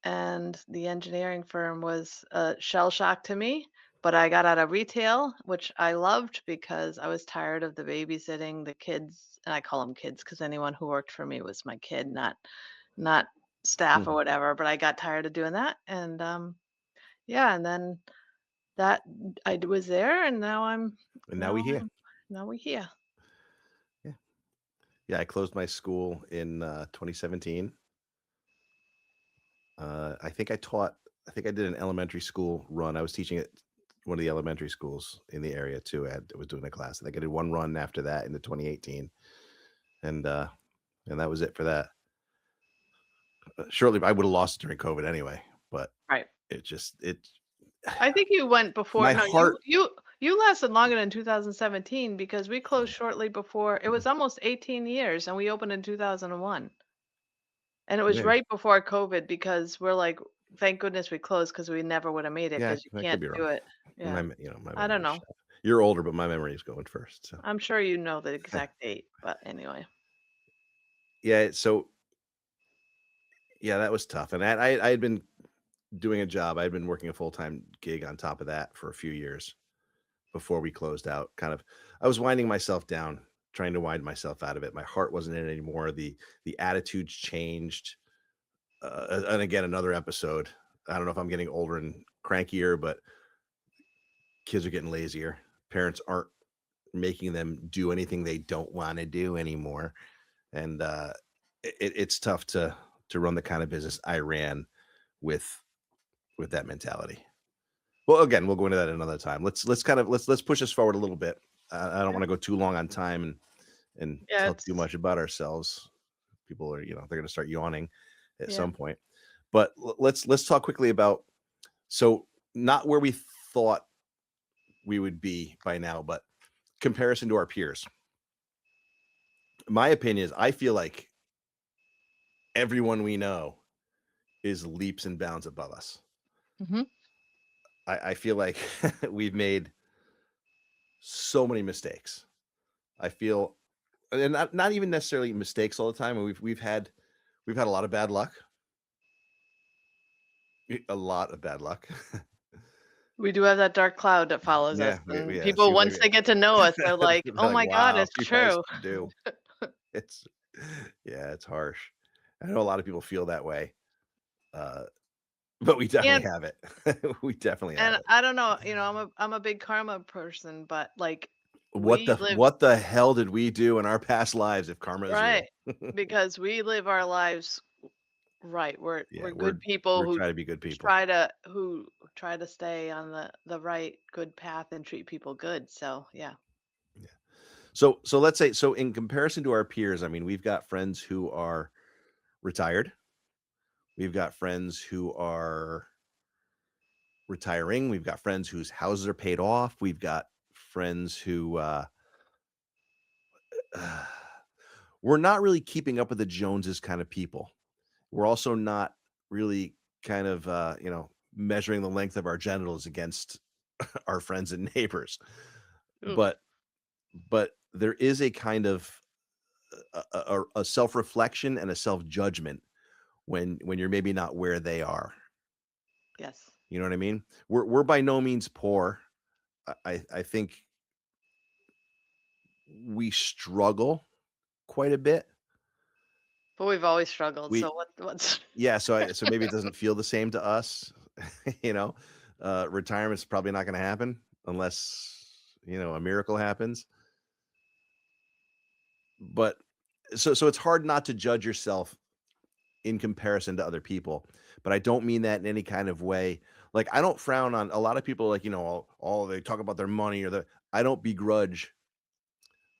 and the engineering firm was a shell shock to me. But I got out of retail, which I loved because I was tired of the babysitting, the kids, and I call them kids because anyone who worked for me was my kid, not staff or Mhm. whatever. But I got tired of doing that, and yeah, and then that was there, and And now we now here. I'm now we're here. Yeah. Yeah, I closed my school in 2017. I think I did an elementary school run. I was teaching at one of the elementary schools in the area too. I was doing a class. I think I did one run after that into 2018, and that was it for that. Shortly, I would have lost during COVID anyway, but Right. it I think you went before. my No, heart. you lasted longer than 2017 because we closed shortly before. It was almost 18 years, and we opened in 2001. And it was Yeah, right before COVID because we're like, thank goodness we closed because we never would have made it yeah, because you I could can't be wrong. do it. Yeah. My I don't memory's know. shot. You're older, but my memory is going first. So I'm sure you know the exact date, but anyway. yeah, so yeah, that was tough. And I had been doing a job. I had been working a full time gig on top of that for a few years before we closed out. I was winding myself down, trying to wind myself out of it. My heart wasn't in it anymore. The attitudes changed. And again, another episode. I don't know if I'm getting older and crankier, but kids are getting lazier. Parents aren't making them do anything they don't want to do anymore, and it's tough to run the kind of business I ran with that mentality. Well, again, we'll go into that another time. Let's push this forward a little bit. I don't Yeah. want to go too long on time and Yeah, tell too it's much about ourselves. People are, they're going to start yawning at yeah. some point. But let's talk quickly about, so not where we thought we would be by now, but comparison to our peers. My opinion is I feel like everyone we know is leaps and bounds above us. Hmm. I feel like we've made so many mistakes. I feel, and not even necessarily mistakes all the time. We've had a lot of bad luck, a lot of bad luck. We do have that dark cloud that follows us, Yeah, and yeah. It people, seems like once they get to know us, they're like, they're "Oh like, my God, wow, it's you guys true." do. It's yeah, it's harsh. I know a lot of people feel that way, uh, but we definitely And have it. We definitely have and it. I don't know, I'm a big karma person, but like we live What the hell did we do in our past lives if karma is right real? because we live our lives right. Yeah, We're good people we're trying to be good people. who try to stay on the right good path and treat people good. So yeah. Yeah. So let's say, so in comparison to our peers, I mean, we've got friends who are retired. We've got friends who are retiring. We've got friends whose houses are paid off. We've got friends who we're not really keeping up with the Joneses kind of people. We're also not really kind of measuring the length of our genitals against our friends and neighbors. Oof. But there is a kind of a self-reflection and a self-judgment when you're maybe not where they are. Yes. You know what I mean? We're by no means poor. I think we struggle quite a bit. But we've always struggled. We So what's Yeah, so maybe it doesn't feel the same to us. you know, Retirement's probably not going to happen unless a miracle happens. But so it's hard not to judge yourself in comparison to other people, but I don't mean that in any kind of way. Like, I don't frown on a lot of people, like, all they talk about their money or the I don't begrudge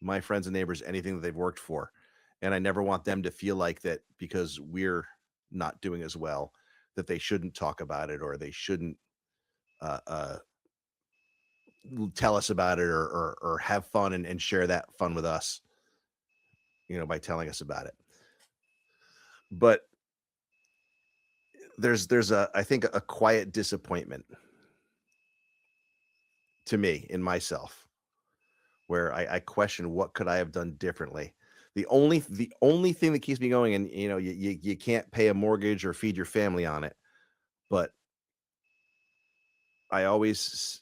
my friends and neighbors anything that they've worked for. And I never want them to feel like that because we're not doing as well, that they shouldn't talk about it or they shouldn't uh, uh, tell us about it or have fun and share that fun with us, by telling us about it. But there's I think a quiet disappointment to me in myself where I question what could I have done differently. The only thing that keeps me going, and you can't pay a mortgage or feed your family on it, but I always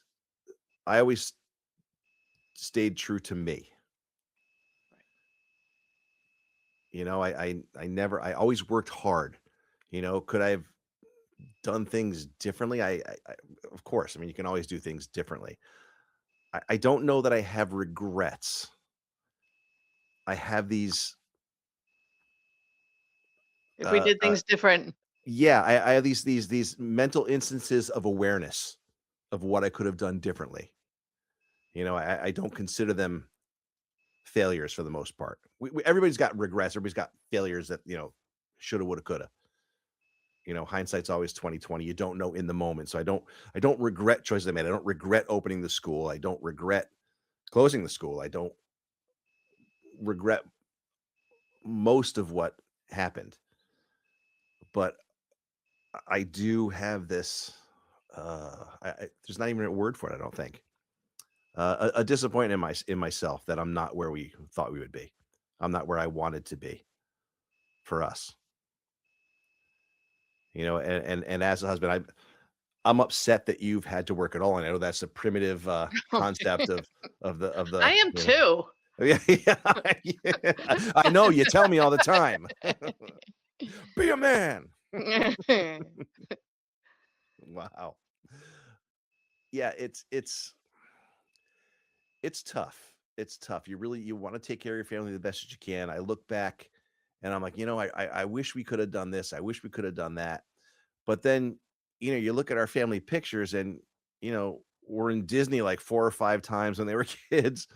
I always stayed true to me. Right. I always worked hard. Could I have done things differently? I of course. I mean, you can always do things differently. I don't know that I have regrets. I have these If we uh, did uh things different. yeah, I have these mental instances of awareness of what I could have done differently. I don't consider them failures for the most part. Everybody's got regrets. Everybody's got failures that shoulda, woulda, coulda. Hindsight's always 2020. You don't know in the moment. So I don't regret choices I made. I don't regret opening the school. I don't regret closing the school. I don't regret most of what happened. But I do have this there's not even a word for it, I don't think. A disappointment in myself that I'm not where we thought we would be. I'm not where I wanted to be for us. And as a husband, I'm upset that you've had to work at all. And I know that's a primitive concept of the I am too. yeah, yeah, yeah. I know you tell me all the time. Be a man. Wow. Yeah, it's tough. It's tough. You want to take care of your family the best that you can. I look back and I'm like, I wish we could have done this. I wish we could have done that. But then, you look at our family pictures and, we're in Disney like 4 or 5 times when they were kids.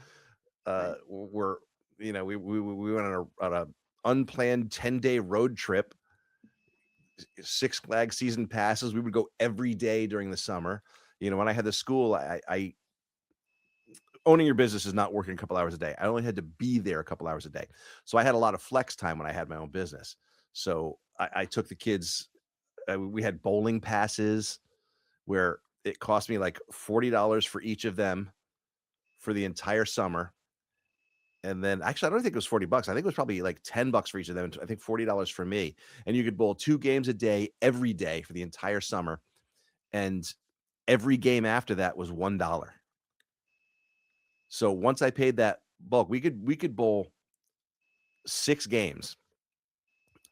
Right. We went on a unplanned 10-day road trip, Six Flags season passes. We would go every day during the summer. When I had the school, I owning your business is not working a couple hours a day. I only had to be there a couple hours a day. So I had a lot of flex time when I had my own business. So I took the kids, we had bowling passes where it cost me like $40 for each of them for the entire summer. And then actually, I don't think it was $40. I think it was probably like $10 for each of them. I think $40 for me. And you could bowl 2 games a day every day for the entire summer. And every game after that was $1. So once I paid that bulk, we could bowl 6 games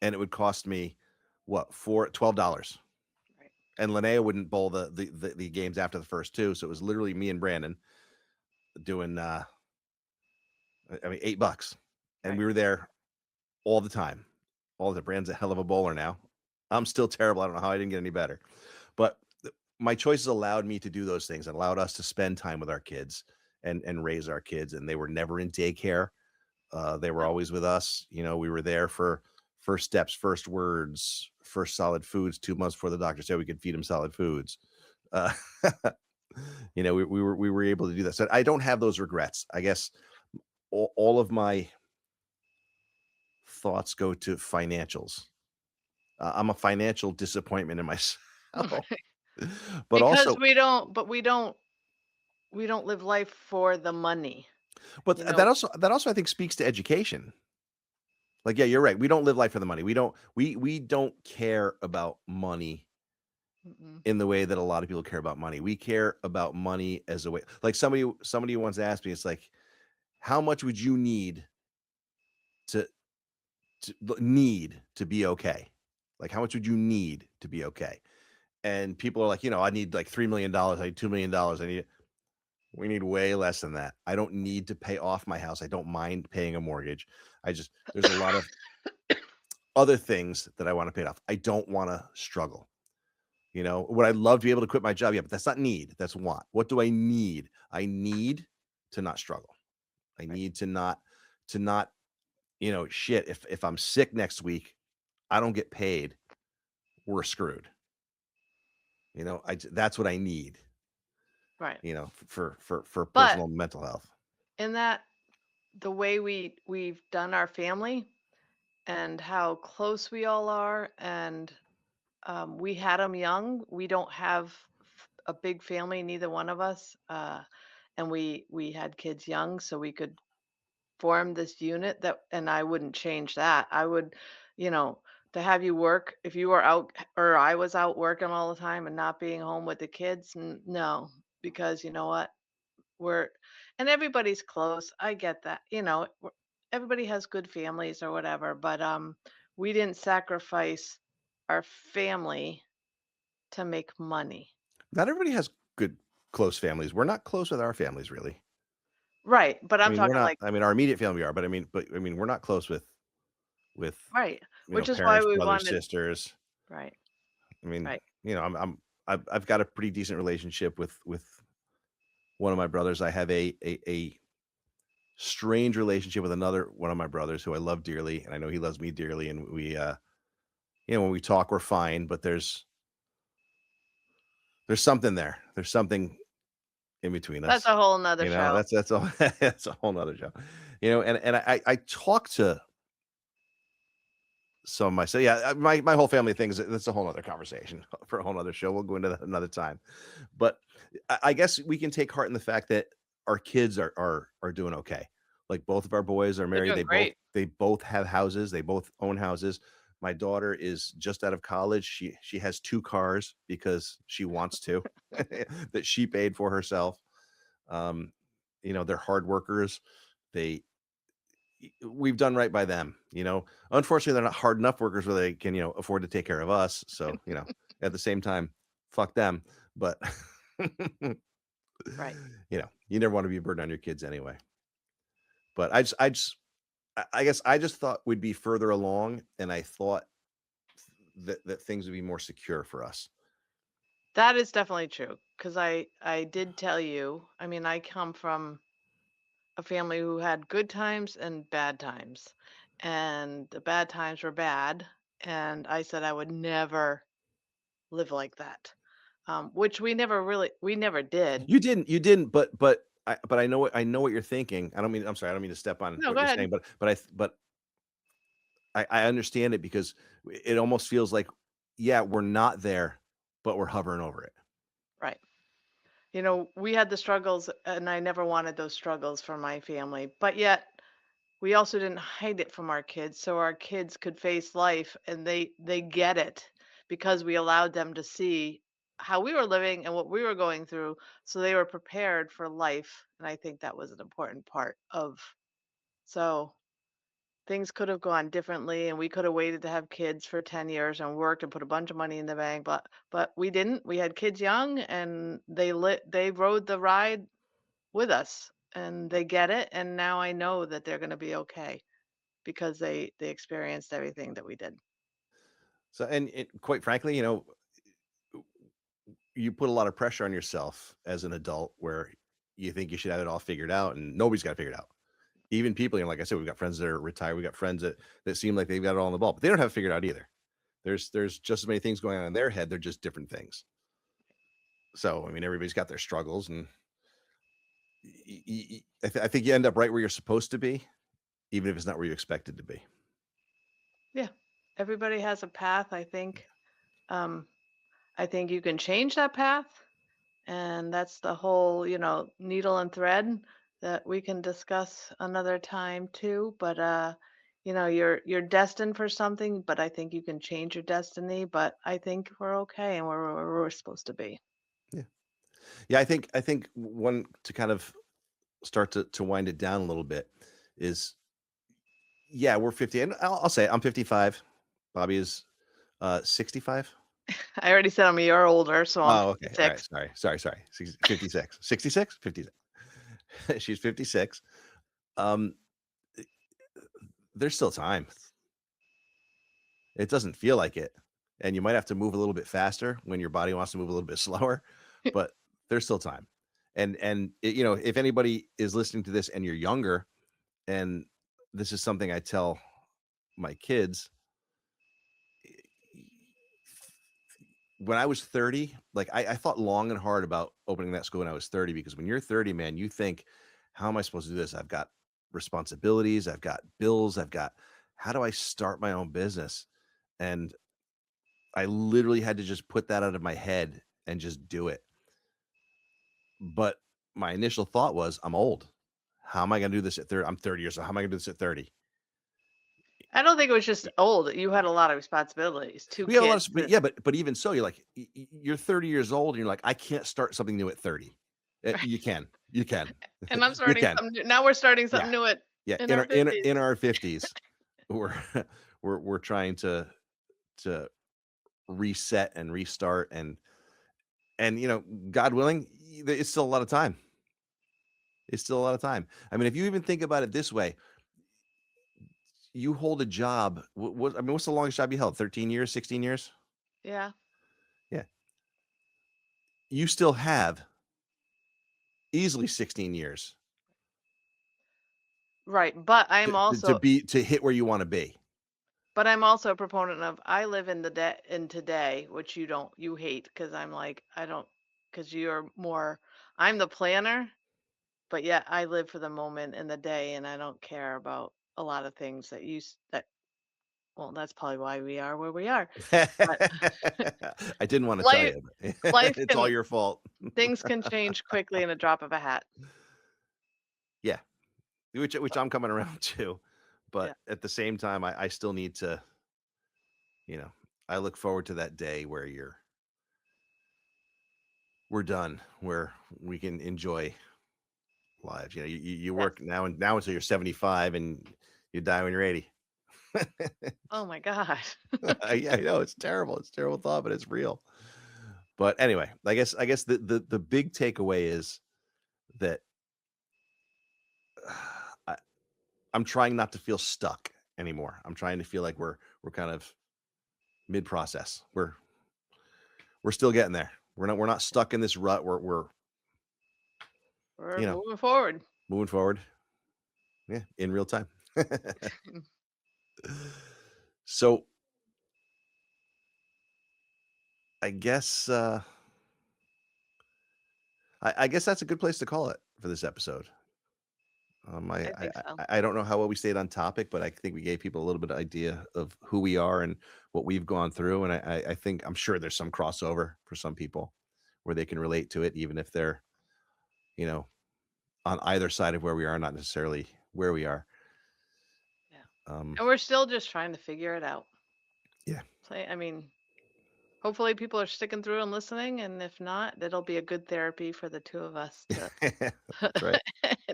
and it would cost me what, $12. Right. And Linnea wouldn't bowl the games after the first 2. So it was literally me and Brandon doing $8. And Right. we were there all the time. All the Brand's a hell of a bowler now. I'm still terrible. I don't know how I didn't get any better. But my choices allowed me to do those things and allowed us to spend time with our kids and raise our kids. And they were never in daycare. They were No. always with us. We were there for first steps, first words, first solid foods. 2 months before the doctor said we could feed him solid foods. Uh, we were able to do that. So I don't have those regrets. I guess all of my thoughts go to financials. I'm a financial disappointment in myself, but Because also, we don't live life for the money. but You that know, also that also I think speaks to education. Like, yeah, you're right. We don't live life for the money. We don't care about money mm-mm. in the way that a lot of people care about money. We care about money as a way. Like somebody once asked me, it's like, how much would you to need to be okay? Like, how much would you need to be okay? And people are like, I need like $3 million. I need $2 million. We need way less than that. I don't need to pay off my house. I don't mind paying a mortgage. There's a lot of other things that I want to pay off. I don't want to struggle. Would I love to be able to quit my job? Yeah, but that's not need. That's want. What do I need? I need to not struggle. I Right. need to not, shit. If I'm sick next week, I don't get paid. We're screwed. That's what I need. Right. For But personal mental health. in that, the way we've done our family and how close we all are, and we had them young. We don't have a big family, neither one of us, and we had kids young, so we could form this unit that, and I wouldn't change that. I would, you know, to have you work if you were out or I was out working all the time and not being home with the kids, no, because you know what? We're and everybody's close. I get that. Everybody has good families or whatever, but we didn't sacrifice our family to make money. Not everybody has good close families. We're not close with our families, really. Right, but I I'm mean, we're talking not. like I mean, our immediate family are, but we're not close with right, which is why parents, we brothers, wanted sisters. right, I mean, right. I've got a pretty decent relationship with one of my brothers. I have a strange relationship with another one of my brothers who I love dearly, and I know he loves me dearly. And when we talk, we're fine, but there's something there. There's something in between That's us. a whole nother show. That's all. That's a whole nother job. And I talk to some of my so yeah, my whole family things. That's a whole other conversation for a whole other show. We'll go into that another time. But I guess we can take heart in the fact that our kids are doing okay. Like both of our boys are They're married. doing They both great. they both have houses. They both own houses. My daughter is just out of college. She has 2 cars because she wants to that she paid for herself. Um, they're hard workers. They we've done right by them. Unfortunately, they're not hard enough workers where they can, afford to take care of us. So, at the same time, fuck them. But, Right. you never want to be a burden on your kids anyway. But I guess I just thought we'd be further along, and I thought that things would be more secure for us. That is definitely true because I did tell you. I mean, I come from a family who had good times and bad times, and the bad times were bad, and I said I would never live like that, which we never did. You didn't, but I know what you're thinking. I'm sorry, I don't mean to step on No, what go you're ahead. saying, but I understand it because it almost feels like, yeah, we're not there, but we're hovering over it. Right. We had the struggles, and I never wanted those struggles for my family, but yet we also didn't hide it from our kids so our kids could face life and they get it because we allowed them to see how we were living and what we were going through, so they were prepared for life, and I think that was an important part of so things could have gone differently and we could have waited to have kids for 10 years and worked and put a bunch of money in the bank, but we didn't. We had kids young and they rode the ride with us and they get it, and now I know that they're going to be okay because they experienced everything that we did. So, and quite frankly, you put a lot of pressure on yourself as an adult where you think you should have it all figured out, and nobody's got it figured out. Even people, like I said, we've got friends that are retired. We got friends that seem like they've got it all in the ball, but they don't have it figured out either. There's just as many things going on in their head. They're just different things. So, I mean, everybody's got their struggles, and I think you end up right where you're supposed to be, even if it's not where you expected to be. Yeah, everybody has a path. Um, I think you can change that path, and that's the whole, needle and thread that we can discuss another time too. But you're destined for something, but I think you can change your destiny. But I think we're okay, and we're where we're supposed to be. Yeah, yeah. I think one to kind of start to wind it down a little bit is, yeah, we're 50, and I'll say it, I'm 55. Bobby is 65. I already said I'm a year older, so I'm Oh, okay. All right. 56. Sorry. 56. 66? 56. She's 56. Um, there's still time. It doesn't feel like it. And you might have to move a little bit faster when your body wants to move a little bit slower, but there's still time. And if anybody is listening to this and you're younger, and this is something I tell my kids, when I was 30, like I thought long and hard about opening that school when I was 30, because when you're 30, man, you think, how am I supposed to do this? I've got responsibilities, I've got bills, how do I start my own business? And I literally had to just put that out of my head and just do it. But my initial thought was, I'm old. How am I going to do this at 30? I'm 30 years old. How am I going to do this at 30? I don't think it was just old. You had a lot of responsibilities, 2 We had a lot kids. of, yeah, but even so, you're like, you're 30 years old, and you're like, I can't start something new at 30. You can, you can, And I'm you starting can. something new. Now we're starting Yeah, something new yeah. in In our our in 50s. in our 50s, we're we're trying to reset and restart, and God willing, it's still a lot of time. It's still a lot of time. I mean, if you even think about it this way, you hold a job. I mean, what's the longest job you held? 13 years, 16 years? Yeah. Yeah. You still have easily 16 years Right. But I'm to also hit where you want to be. But I'm also a proponent of I live in in today, which you hate because I'm like I don't because you're more I'm the planner, but yet I live for the moment in the day and I don't care about a lot of things that that well that's probably why we are where we are. But I didn't want to tell life you, life it's all can your fault. things can change quickly in a drop of a hat. Yeah, which I'm coming around to, Yeah. but at the same time, I still need to, you know, I look forward to that day where we're done, where we can enjoy lives. You Yes. work now until you're 75, and you die when you're 80. Oh my God. Yeah, I know it's terrible. It's a terrible thought, but it's real. But anyway, I guess the big takeaway is that I, I'm trying not to feel stuck anymore. I'm trying to feel like we're kind of mid process. We're still getting there. We're not stuck in this rut. We're We're you know moving forward. moving forward. Yeah, in real time. So I guess I guess that's a good place to call it for this episode. I, I I think so. I don't know how well we stayed on topic, but I think we gave people a little bit of idea of who we are and what we've gone through, and I think I'm sure there's some crossover for some people where they can relate to it, even if they're you know on either side of where we are, not necessarily where we are. Yeah. Um, And we're still just trying to figure it out. yeah, I mean, hopefully people are sticking through and listening, and if not, it'll be a good therapy for the 2 of us to that's right.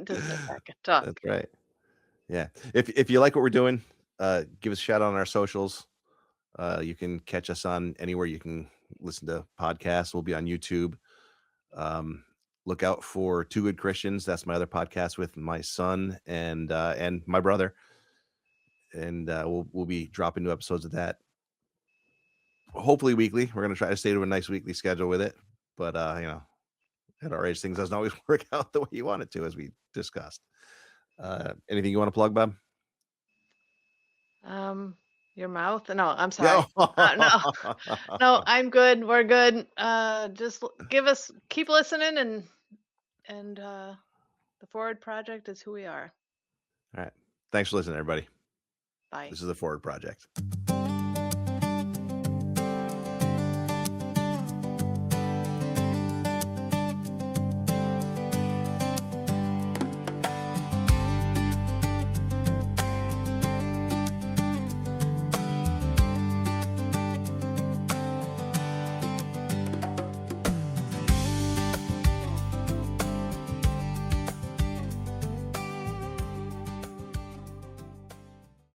to sit back and talk. That's right. Yeah. If you like what we're doing, give us a shout out on our socials. You can catch us on anywhere you can listen to podcasts. We'll be on YouTube. Um, look out for Two Good Christians. That's my other podcast with my son and my brother, and we'll be dropping new episodes of that. Hopefully weekly. We're gonna try to stay to a nice weekly schedule with it, but at our age, things doesn't always work out the way you want it to, as we discussed. Anything you want to plug, Bob? Your mouth? No, I'm Yeah. sorry. No, no, I'm good. We're good. Just keep listening, and the Forward Project is who we are. All right. Thanks for listening, everybody. Bye. This is the Forward Project.